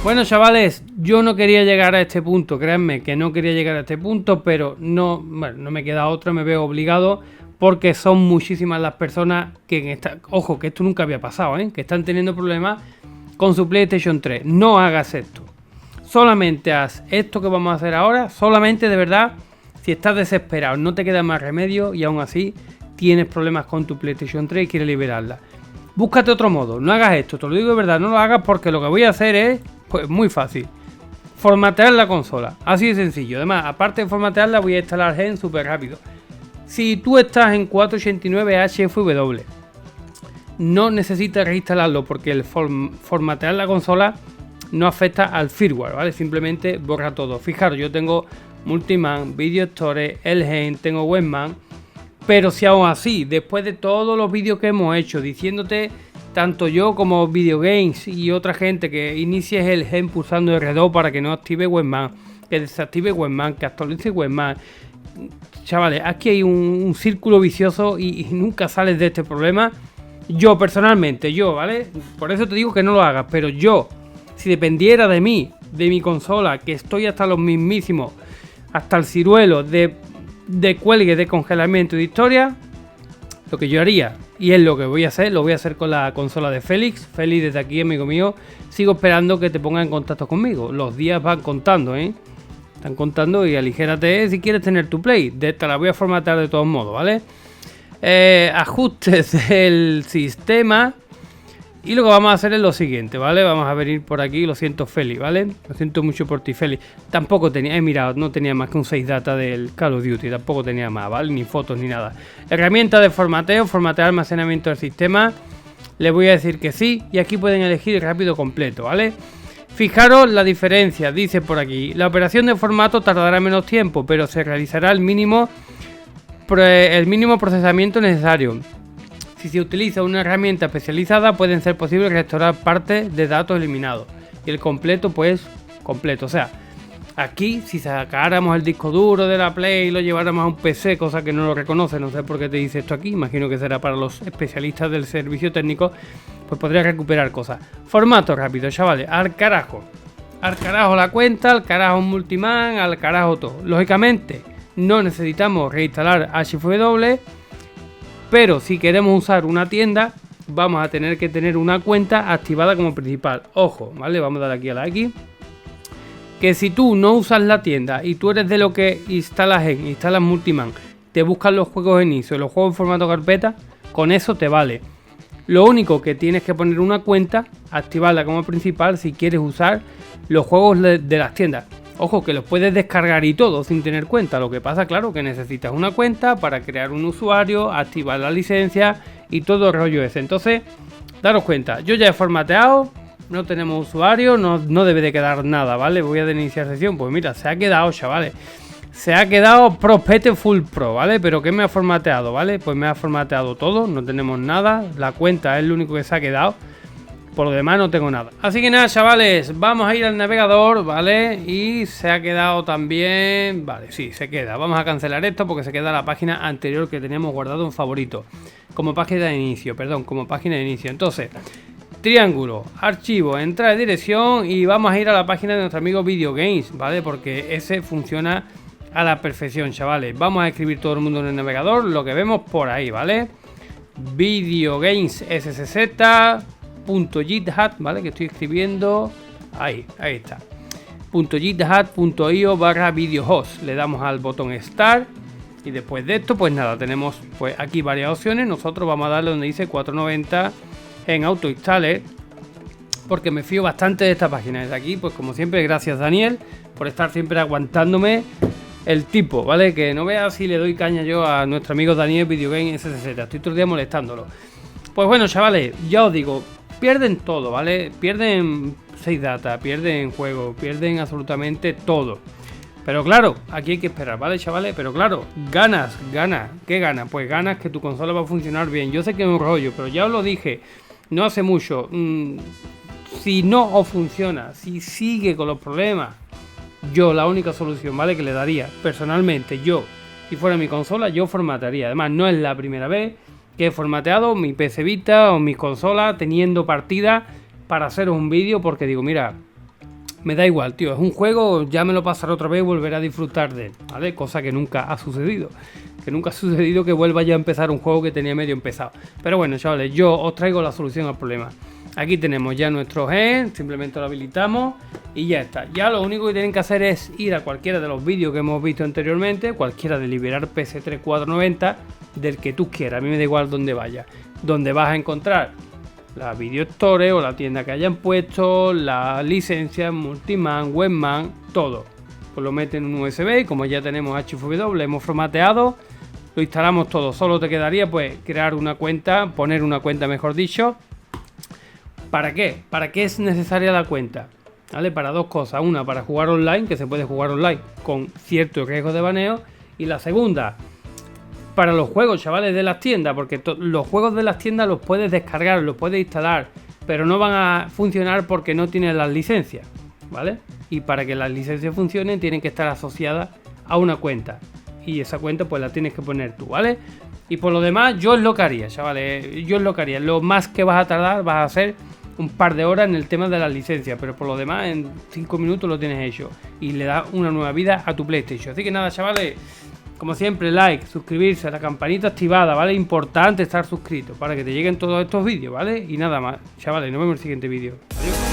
Bueno, chavales, yo no quería llegar a este punto, créanme que no quería llegar a este punto, pero no, bueno, no me queda otra, me veo obligado porque son muchísimas las personas que en esta, ojo, que esto nunca había pasado, que están teniendo problemas con su PlayStation 3. No hagas esto. Solamente haz esto que vamos a hacer ahora, solamente de verdad, si estás desesperado, no te queda más remedio y aún así tienes problemas con tu PlayStation 3 y quieres liberarla. Búscate otro modo, no hagas esto, te lo digo de verdad, no lo hagas porque lo que voy a hacer es, pues muy fácil, formatear la consola, así de sencillo. Además, aparte de formatearla, voy a instalar Gen súper rápido. Si tú estás en 489 HFW, no necesitas reinstalarlo porque el formatear la consola no afecta al firmware, ¿vale? Simplemente borra todo. Fijaros, yo tengo Multiman, Video Store, el Gen, tengo Webman. Pero si aún así, después de todos los vídeos que hemos hecho, diciéndote, tanto yo como Videogames y otra gente, que inicies el Gen pulsando R2 para que no active Webman, que desactive Webman, que actualice Webman. Chavales, aquí hay un círculo vicioso y nunca sales de este problema. Yo personalmente, ¿vale? Por eso te digo que no lo hagas, pero yo, si dependiera de mí, de mi consola, que estoy hasta los mismísimos, hasta el ciruelo de cuelgue, de congelamiento y de historia, lo que yo haría, y es lo que voy a hacer, lo voy a hacer con la consola de Félix. Félix, desde aquí, amigo mío, sigo esperando que te ponga en contacto conmigo. Los días van contando, están contando, y aligérate si quieres tener tu Play. Te la voy a formatear de todos modos, ¿vale? Ajustes del sistema. Y lo que vamos a hacer es lo siguiente, ¿vale? Vamos a venir por aquí, lo siento Félix, ¿vale? Lo siento mucho por ti, Félix. Tampoco tenía, mirado, no tenía más que un 6 data del Call of Duty, tampoco tenía más, ¿vale? Ni fotos ni nada. Herramienta de formateo, formatear almacenamiento del sistema. Le voy a decir que sí, y aquí pueden elegir rápido completo, ¿vale? Fijaros la diferencia, dice por aquí. La operación de formato tardará menos tiempo, pero se realizará el mínimo procesamiento necesario. Si se utiliza una herramienta especializada, pueden ser posibles restaurar parte de datos eliminados. Y el completo, pues, completo. O sea, aquí, si sacáramos el disco duro de la Play y lo lleváramos a un PC, cosa que no lo reconoce, no sé por qué te dice esto aquí, imagino que será para los especialistas del servicio técnico, pues podría recuperar cosas. Formato rápido, chavales, al carajo. Al carajo la cuenta, al carajo Multiman, al carajo todo. Lógicamente, no necesitamos reinstalar HFW. Pero si queremos usar una tienda, vamos a tener que tener una cuenta activada como principal. Ojo, ¿vale? Vamos a dar aquí a la X. Que si tú no usas la tienda y tú eres de lo que instalas Multiman, te buscan los juegos en ISO, los juegos en formato carpeta, con eso te vale. Lo único que tienes que poner una cuenta, activarla como principal si quieres usar los juegos de las tiendas. Ojo, que los puedes descargar y todo sin tener cuenta. Lo que pasa, claro, que necesitas una cuenta para crear un usuario, activar la licencia y todo el rollo ese. Entonces, daros cuenta, yo ya he formateado, no tenemos usuario, no debe de quedar nada, ¿vale? Voy a iniciar sesión, pues mira, se ha quedado, chavales. Se ha quedado Prospete Full Pro, ¿vale? Pero ¿qué me ha formateado, vale? Pues me ha formateado todo, no tenemos nada. La cuenta es lo único que se ha quedado. Por lo demás no tengo nada. Así que nada, chavales, vamos a ir al navegador, ¿vale? Y se ha quedado también... Vale, sí, se queda. Vamos a cancelar esto porque se queda la página anterior que teníamos guardado en favorito. Como página de inicio, Entonces, triángulo, archivo, entrada de dirección y vamos a ir a la página de nuestro amigo Videogames, ¿vale? Porque ese funciona a la perfección, chavales. Vamos a escribir todo el mundo en el navegador, lo que vemos por ahí, ¿vale? Videogames SSZ.github, ¿vale? Que estoy escribiendo. Ahí está. .github.io/videohost. Le damos al botón Start. Y después de esto, pues nada, tenemos pues aquí varias opciones. Nosotros vamos a darle donde dice 490 en autoinstaller. Porque me fío bastante de esta página. Desde aquí, pues como siempre, gracias Daniel por estar siempre aguantándome el tipo, ¿vale? Que no veas si le doy caña yo a nuestro amigo Daniel Videogame SSZ. Estoy todo el día molestándolo. Pues bueno, chavales, ya os digo, pierden todo, ¿vale? Pierden 6 data, pierden juego, pierden absolutamente todo. Pero claro, aquí hay que esperar, ¿vale, chavales? Pero claro, ganas. ¿Qué ganas? Pues ganas que tu consola va a funcionar bien. Yo sé que es un rollo, pero ya os lo dije no hace mucho. Si no os funciona, si sigue con los problemas, yo la única solución, ¿vale? Que le daría, personalmente, yo, si fuera mi consola, yo formatearía. Además, no es la primera vez que he formateado mi PC Vita o mis consolas teniendo partida para haceros un vídeo, porque digo, mira, me da igual, tío. Es un juego, ya me lo pasaré otra vez y volveré a disfrutar de él, ¿vale? Cosa que nunca ha sucedido. Que nunca ha sucedido que vuelva ya a empezar un juego que tenía medio empezado. Pero bueno, chavales, yo os traigo la solución al problema. Aquí tenemos ya nuestro gen, simplemente lo habilitamos y ya está. Ya lo único que tienen que hacer es ir a cualquiera de los vídeos que hemos visto anteriormente, cualquiera de liberar PS3 490, del que tú quieras, a mí me da igual donde vaya. Donde vas a encontrar la Video Store o la tienda que hayan puesto, la licencia, Multiman, Webman, todo. Pues lo meten en un USB y como ya tenemos HFW, hemos formateado, lo instalamos todo. Solo te quedaría pues crear una cuenta, poner una cuenta mejor dicho. ¿Para qué? ¿Para qué es necesaria la cuenta? ¿Vale? Para dos cosas. Una, para jugar online, que se puede jugar online con cierto riesgo de baneo. Y la segunda, para los juegos, chavales, de las tiendas, porque los juegos de las tiendas los puedes descargar, los puedes instalar, pero no van a funcionar porque no tienen las licencias, ¿vale? Y para que las licencias funcionen tienen que estar asociadas a una cuenta. Y esa cuenta pues la tienes que poner tú, ¿vale? Y por lo demás, yo es lo que haría, chavales, yo es lo que haría. Lo más que vas a tardar, vas a hacer un par de horas en el tema de las licencias, pero por lo demás en 5 minutos lo tienes hecho y le das una nueva vida a tu PlayStation. Así que nada, chavales, como siempre, like, suscribirse, la campanita activada, ¿vale? Importante estar suscrito para que te lleguen todos estos vídeos, ¿vale? Y nada más, chavales, nos vemos en el siguiente vídeo. Adiós.